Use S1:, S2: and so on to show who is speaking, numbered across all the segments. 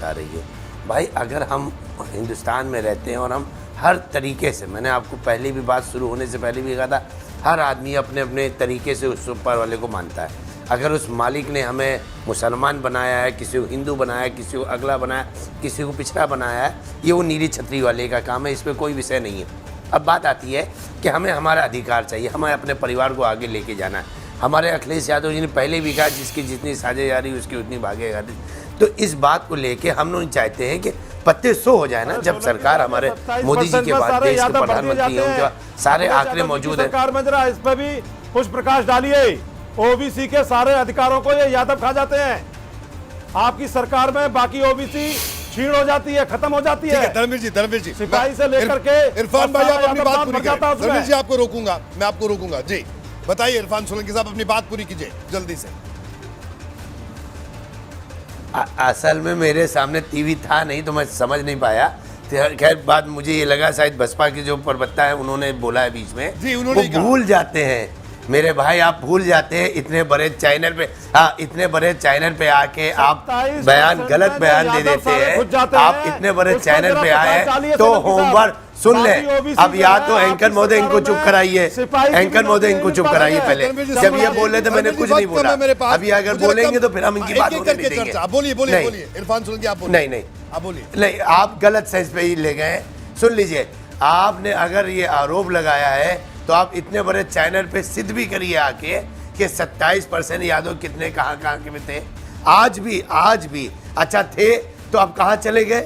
S1: आ रही है। भाई अगर हम हिंदुस्तान में रहते हैं और हम हर तरीके से, मैंने आपको पहले भी बात शुरू होने से पहले भी कहा था, हर आदमी अपने अपने तरीके से उस ऊपर वाले को मानता है। अगर उस मालिक ने हमें मुसलमान बनाया है, किसी को हिंदू बनाया है, किसी को अगला बनाया, किसी को पिछड़ा बनाया है, ये वो नीली छतरी वाले का काम है, इस पर कोई विषय नहीं है। अब बात आती है कि हमें हमारा अधिकार चाहिए, हमें अपने परिवार को आगे लेके जाना है। हमारे अखिलेश यादव जी ने पहले भी कहा जिसकी जितनी साझेदारी उसकी उतनी भागेगा। तो इस बात को लेके हम लोग चाहते हैं कि पत्ते सो हो जाए ना, जब सरकार हमारे मोदी जी के बाद देश के प्रधानमंत्री हैं, उनके सारे आंकड़े मौजूद हैं।
S2: सरकार में जरा इस पर भी पुष्प प्रकाश डालिए। ओबीसी के सारे अधिकारों को ये यादव खा जाते हैं। आपकी सरकार में बाकी ओबीसी छीण हो जाती है, खत्म हो जाती है।
S3: धर्मवीर जी
S2: सिपाही से लेकर के
S3: इरफान भाई आप अपनी बात पूरी करें। धर्मवीर जी
S2: आपको
S3: मैं आपको रोकूंगा जी। बताइए इरफान सोलंकी साहब, अपनी बात पूरी कीजिए जल्दी से।
S1: असल में मेरे सामने टीवी था नहीं तो मैं समझ नहीं पाया। खैर बात मुझे ये लगा शायद बसपा के जो प्रवक्ता है उन्होंने बोला है बीच में,
S3: जी उन्होंने
S1: भूल जाते हैं मेरे भाई, आप भूल जाते हैं इतने बड़े चैनल पे, हाँ इतने बड़े चैनल पे आके आप बयान गलत बयान दे देते हैं। आप इतने बड़े चैनल पे आए हैं तो होमवर्क सुन ले। अब या तो एंकर महोदय इनको चुप कराइए, एंकर महोदय इनको चुप कराइए। पहले जब ये बोल रहे थे मैंने कुछ नहीं बोला, अभी अगर बोलेंगे तो फिर हम इनकी बात होने नहीं देंगे।
S3: बोलिए इरफान सोलंकी आप बोलिए।
S1: नहीं
S3: आप बोलिए।
S1: नहीं, आप गलत सेंस पे ही ले गए। सुन लीजिए, आपने अगर ये आरोप लगाया है तो आप इतने बड़े चैनल पे सिद्ध भी करिए आके कि 27% यादव कितने कहाँ के थे। आज भी अच्छा थे तो अब कहाँ चले गए?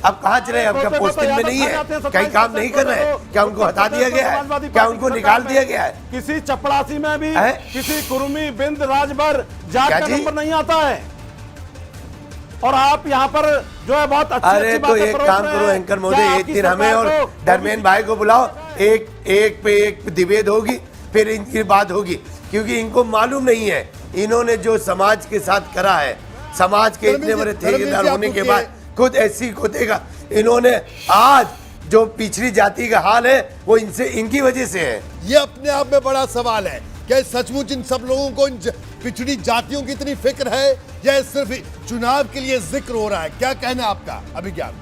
S1: अब कहाँ चले? अब क्या पोस्टिंग में नहीं है? कहीं काम नहीं कर रहे हैं क्या? उनको हटा दिया गया है क्या? उनको निकाल दिया गया है?
S2: किसी चपड़ासी में भी किसी कुरुमी बिंद राजभर जात का नंबर नहीं आता है। और आप यहाँ पर जो है बहुत अच्छी
S1: अरे तो एक काम करो एंकर महोदय, एक दिन हमें और धर्मेंद्र भाई को बुलाओ, एक पे एक डिबेट होगी, फिर इनकी बात होगी। क्योंकि इनको मालूम नहीं है इन्होंने जो समाज के साथ करा है, समाज के इतने बड़े ठेकेदार होने के बाद खुद ऐसी खोदेगा। इन्होंने आज जो पिछड़ी जाति का हाल है वो इनसे, इनकी वजह से है।
S3: ये अपने आप में बड़ा सवाल है, क्या सचमुच इन सब लोगों को इन पिछड़ी जातियों की इतनी फिक्र है या सिर्फ चुनाव के लिए जिक्र हो रहा है? क्या कहना है आपका अभिज्ञान?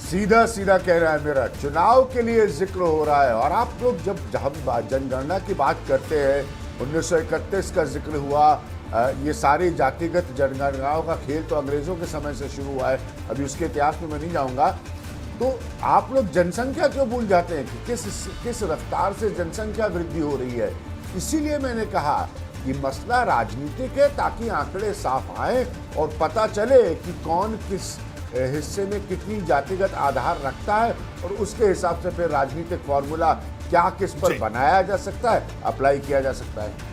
S4: सीधा सीधा कह रहा है मेरा, चुनाव के लिए जिक्र हो रहा है। और आप लोग जब जनगणना की बात करते हैं, 1931 का जिक्र हुआ, ये सारी जातिगत जनगणनाओं का खेल तो अंग्रेजों के समय से शुरू हुआ है, अभी उसके इतिहास में मैं नहीं जाऊंगा। तो आप लोग जनसंख्या क्यों भूल जाते हैं कि किस रफ्तार से जनसंख्या वृद्धि हो रही है? इसीलिए मैंने कहा कि मसला राजनीतिक है, ताकि आंकड़े साफ आए और पता चले कि कौन किस हिस्से में कितनी जातिगत आधार रखता है, और उसके हिसाब से फिर राजनीतिक फॉर्मूला क्या किस पर बनाया जा सकता है, अप्लाई किया जा सकता है।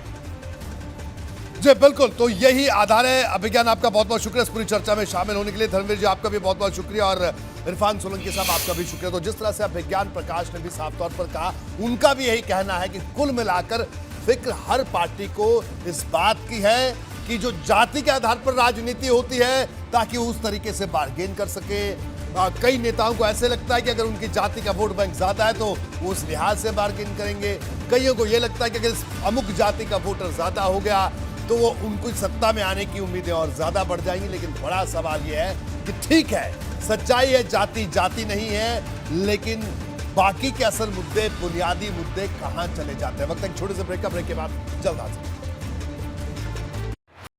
S3: जी बिल्कुल, तो यही आधार है। अभिज्ञान आपका बहुत बहुत शुक्रिया इस पूरी चर्चा में शामिल होने के लिए। धर्मवीर जी आपका भी बहुत बहुत शुक्रिया, और इरफान सोलंकी साहब आपका भी शुक्रिया। तो जिस तरह से अभिज्ञान प्रकाश ने भी साफ तौर पर कहा, उनका भी यही कहना है कि कुल मिलाकर फिक्र हर पार्टी को इस बात की है कि जो जाति के आधार पर राजनीति होती है ताकि उस तरीके से बार्गेन कर सके। कई नेताओं को ऐसे लगता है कि अगर उनकी जाति का वोट बैंक ज्यादा है तो वो उस लिहाज से बार्गेन करेंगे। कईयों को ये लगता है कि अगर अमुक जाति का वोटर ज्यादा हो गया तो वो उनको सत्ता में आने की उम्मीदें और ज्यादा बढ़ जाएंगी। लेकिन बड़ा सवाल ये है कि ठीक है, सच्चाई है जाति जाति नहीं है, लेकिन बाकी के असल मुद्दे, बुनियादी मुद्दे कहां चले जाते हैं? वक्त एक छोटे से ब्रेक के बाद जल्द हाजिर।